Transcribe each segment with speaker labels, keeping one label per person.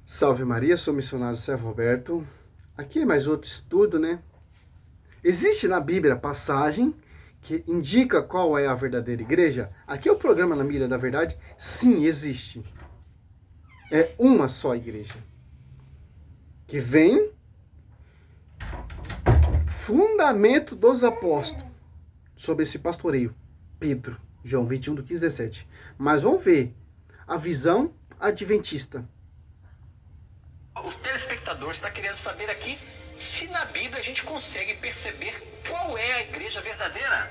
Speaker 1: Salve Maria, sou o missionário Sérgio Roberto. Aqui é mais outro estudo, né? Existe na Bíblia passagem que indica qual é a verdadeira igreja? Aqui é o programa Na Mira da Verdade. Sim, existe. É uma só igreja. Que vem fundamento dos apóstolos sobre esse pastoreio. Pedro, João 21, do 15 a 17. Mas vamos ver a visão adventista.
Speaker 2: O telespectador está querendo saber aqui se na Bíblia a gente consegue perceber qual é a igreja verdadeira.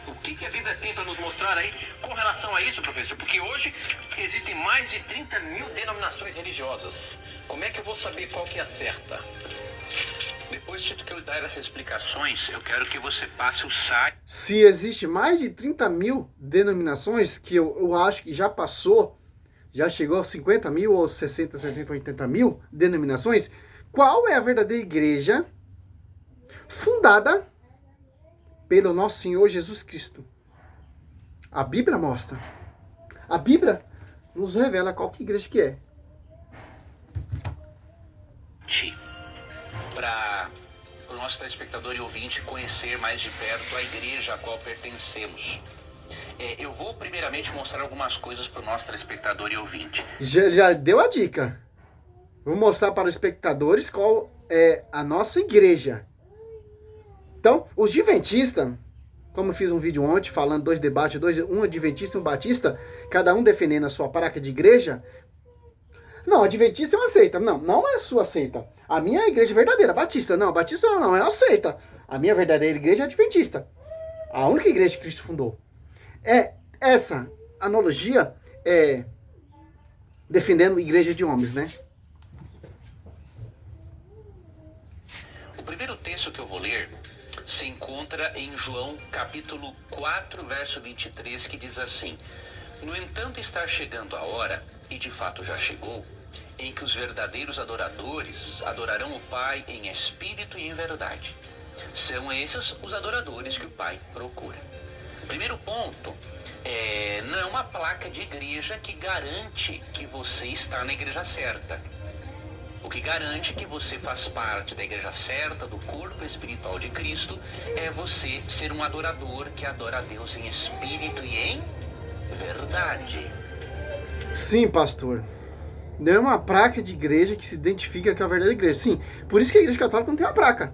Speaker 2: O que a Bíblia tem para nos mostrar aí com relação a isso, professor? Porque hoje existem mais de 30 mil denominações religiosas. Como é que eu vou saber qual que é a certa? Depois de que eu dar essas explicações, eu quero que você passe o site.
Speaker 1: Se existe mais de 30 mil denominações, que eu acho que já passou, já chegou a 50 mil, ou 60, 70, 80 mil denominações, qual é a verdadeira igreja fundada pelo nosso Senhor Jesus Cristo? A Bíblia mostra. A Bíblia nos revela qual que igreja que é.
Speaker 2: Para o nosso telespectador e ouvinte conhecer mais de perto a igreja a qual pertencemos. Eu vou primeiramente mostrar algumas coisas para o nosso telespectador e ouvinte.
Speaker 1: Já deu a dica. Vou mostrar para os espectadores qual é a nossa igreja. Então, os adventistas, como eu fiz um vídeo ontem falando dois debates, um adventista e um batista, cada um defendendo a sua placa de igreja. Não, adventista eu aceito. Não é a sua seita. A minha é a igreja verdadeira, batista. Não, batista não é a seita. A minha verdadeira igreja é adventista. A única igreja que Cristo fundou. Essa analogia é defendendo igreja de homens, né?
Speaker 2: O primeiro texto que eu vou ler se encontra em João capítulo 4, verso 23, que diz assim: No entanto, está chegando a hora, e de fato já chegou, em que os verdadeiros adoradores adorarão o Pai em espírito e em verdade. São esses os adoradores que o Pai procura. Primeiro ponto, não é uma placa de igreja que garante que você está na igreja certa. O que garante que você faz parte da igreja certa, do corpo espiritual de Cristo, é você ser um adorador que adora a Deus em espírito e em verdade.
Speaker 1: Sim, pastor. Não é uma placa de igreja que se identifica com a verdadeira igreja. Sim, por isso que a igreja católica não tem uma placa.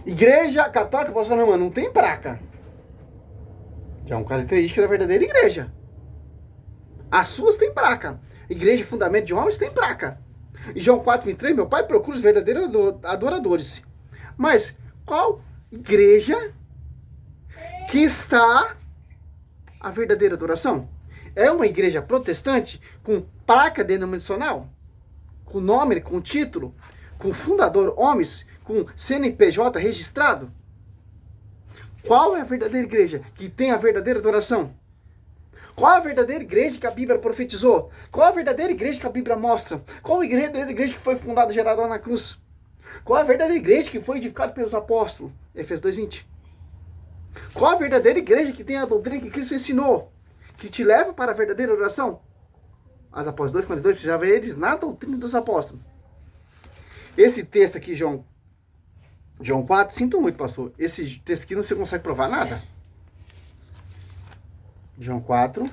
Speaker 1: Igreja católica, posso falar, não tem placa. Que é uma característica da verdadeira igreja. As suas têm placa. Igreja Fundamento de Homens tem placa. E João 4:23, meu pai procura os verdadeiros adoradores. Mas qual igreja que está a verdadeira adoração? É uma igreja protestante com placa denominacional? Com nome, com título? Com fundador homens? Com CNPJ registrado? Qual é a verdadeira igreja que tem a verdadeira adoração? Qual é a verdadeira igreja que a Bíblia profetizou? Qual é a verdadeira igreja que a Bíblia mostra? Qual é a verdadeira igreja que foi fundada e gerada lá na cruz? Qual é a verdadeira igreja que foi edificada pelos apóstolos? Efésios 2:20. Qual é a verdadeira igreja que tem a doutrina que Cristo ensinou? Que te leva para a verdadeira oração? As Apóstolos 2:42 precisava eles na doutrina dos apóstolos. Esse texto aqui, João 4, sinto muito, pastor. Esse texto aqui não você consegue provar nada. João 4,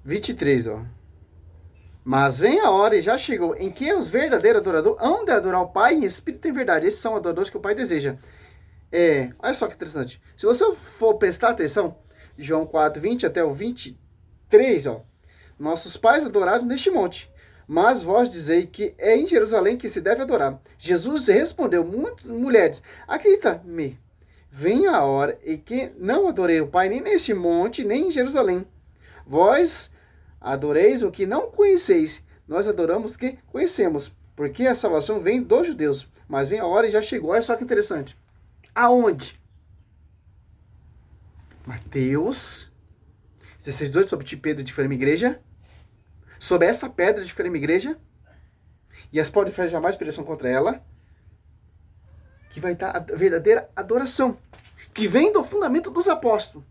Speaker 1: 23, ó. Mas vem a hora, e já chegou, em que os verdadeiros adoradores hão de adorar o Pai em espírito e em verdade. Esses são adoradores que o Pai deseja. Olha só que interessante. Se você for prestar atenção, João 4, 20 até o 23, ó. Nossos pais adoraram neste monte, mas vós dizei que é em Jerusalém que se deve adorar. Jesus respondeu, mulheres, acredita-me, vem a hora em que não adorei o Pai nem neste monte, nem em Jerusalém. Vós adoreis o que não conheceis, nós adoramos o que conhecemos, porque a salvação vem dos judeus. Mas vem a hora e já chegou, olha só que interessante. Aonde? Mateus 16:18, sobre ti, Pedro, de firme igreja. Sobre essa pedra de firme igreja, e as portas de ferro jamais perecerão contra ela, que vai estar a verdadeira adoração, que vem do fundamento dos apóstolos.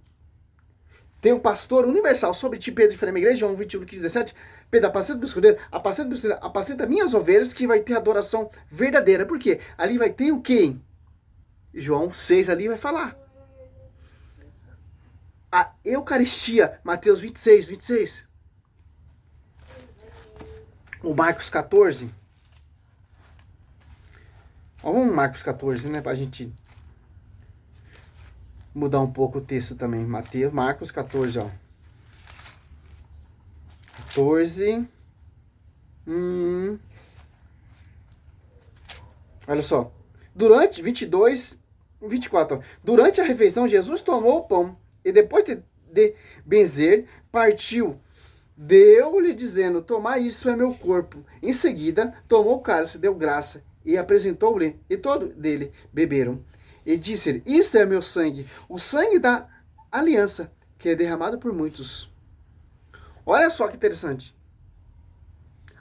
Speaker 1: Tem um pastor universal sobre ti, Pedro, e falei, minha igreja, João 21, 15, 17. Pedro, apacenta do escudeiro, apacenta minhas ovelhas, que vai ter adoração verdadeira. Por quê? Ali vai ter o quê? João 6 ali vai falar. A Eucaristia, Mateus 26, 26. O Marcos 14. Ó, vamos Marcos 14, né? Pra gente mudar um pouco o texto também. Marcos 14, ó. 14. Olha só. Durante 22, 24. Ó. Durante a refeição, Jesus tomou o pão e depois de benzer, partiu. Deu-lhe dizendo, tomai, isso é meu corpo. Em seguida, tomou o cálice, deu graça e apresentou-lhe, e todos dele beberam. E disse-lhe, isto é meu sangue, o sangue da aliança, que é derramado por muitos. Olha só que interessante.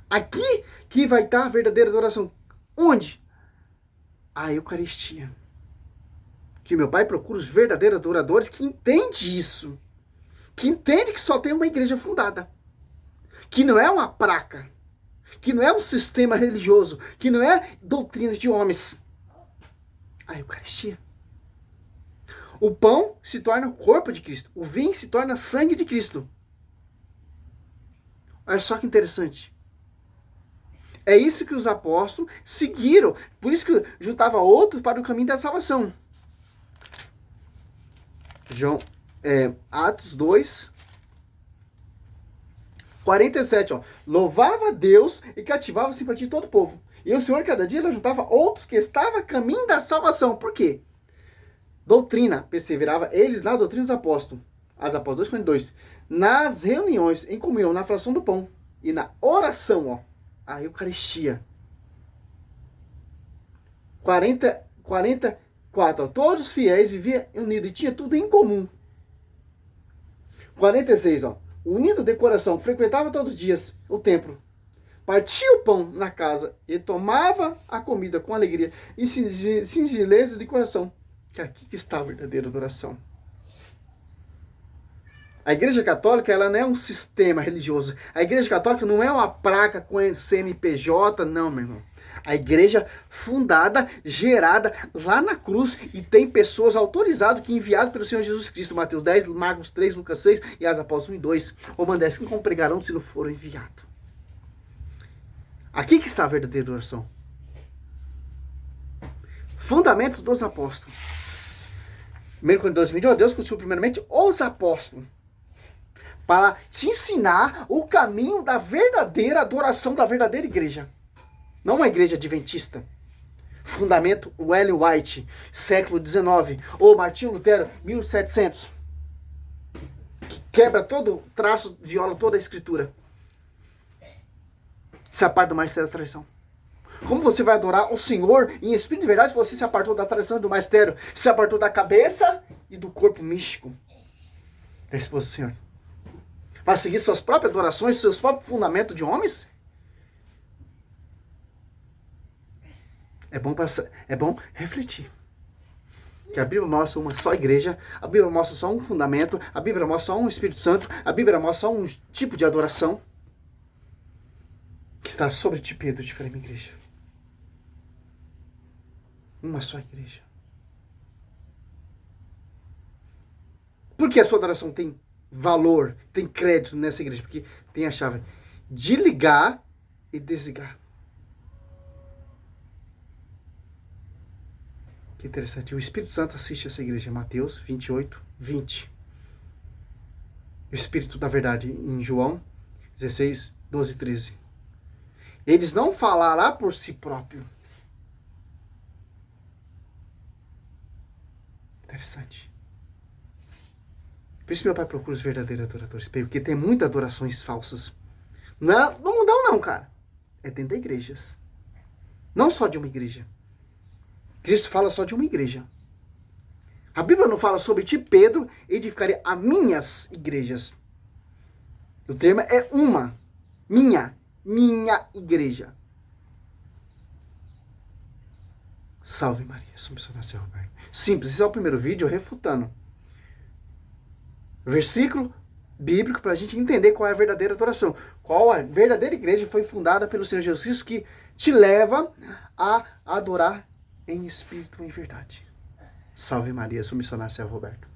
Speaker 1: Aqui que vai estar a verdadeira adoração. Onde? A Eucaristia. Que meu pai procura os verdadeiros adoradores que entendem isso. Que entendem que só tem uma igreja fundada. Que não é uma praca. Que não é um sistema religioso. Que não é doutrinas de homens. A Eucaristia. O pão se torna o corpo de Cristo. O vinho se torna sangue de Cristo. Olha só que interessante. É isso que os apóstolos seguiram. Por isso que juntava outros para o caminho da salvação. Atos 2, 47. Ó. Louvava a Deus e cativava a simpatia de todo o povo. E o Senhor, cada dia, juntava outros que estavam a caminho da salvação. Por quê? Doutrina. Perseverava eles na doutrina dos apóstolos. As apóstolos 2:42. Nas reuniões, em comunhão, na fração do pão e na oração, ó. A Eucaristia. 44. Ó, todos os fiéis viviam unidos e tinha tudo em comum. 46. Ó, unido de coração, frequentava todos os dias o templo. Partia o pão na casa e tomava a comida com alegria e singeleza de coração. Que aqui que está a verdadeira adoração. A Igreja Católica, ela não é um sistema religioso. A Igreja Católica não é uma placa com CNPJ, não, meu irmão. A igreja fundada, gerada lá na cruz e tem pessoas autorizadas que enviadas pelo Senhor Jesus Cristo. Mateus 10, Marcos 3, Lucas 6 e as Apóstolos 1 e 2. Romanos 10, como pregarão se não foram enviados. Aqui que está a verdadeira oração. Fundamentos dos apóstolos. 1 Coríntios 20, ó, Deus constituiu primeiramente os apóstolos para te ensinar o caminho da verdadeira adoração da verdadeira igreja. Não uma igreja adventista. Fundamento Ellen White, século XIX. Ou Martinho Lutero, 1700. Que quebra todo o traço, viola toda a escritura. Se aparta do magistério da tradição. Como você vai adorar o Senhor em espírito e verdade se você se apartou da tradição e do magistério? Se apartou da cabeça e do corpo místico da esposa do Senhor. Vai seguir suas próprias adorações, seus próprios fundamentos de homens? É bom refletir. Que a Bíblia mostra uma só igreja, a Bíblia mostra só um fundamento, a Bíblia mostra só um Espírito Santo, a Bíblia mostra só um tipo de adoração que está sobre ti, Pedro, de frente à igreja. Uma só igreja. Por que a sua adoração tem valor, tem crédito nessa igreja? Porque tem a chave de ligar e desligar. Que interessante. O Espírito Santo assiste essa igreja. Mateus 28, 20. O Espírito da verdade em João 16, 12 e 13. Eles não falará por si próprio. Interessante. Por isso meu pai procura os verdadeiros adoradores. Porque tem muitas adorações falsas. Não é no mundão não, cara. É dentro da igrejas. Não só de uma igreja. Cristo fala só de uma igreja. A Bíblia não fala sobre ti, Pedro, edificarei as minhas igrejas. O termo é uma. Minha igreja. Salve Maria, São Roberto. Simples, esse é o primeiro vídeo refutando versículo bíblico para a gente entender qual é a verdadeira adoração. Qual a verdadeira igreja foi fundada pelo Senhor Jesus Cristo que te leva a adorar em espírito e em verdade. Salve Maria, sou missionário Céu Roberto.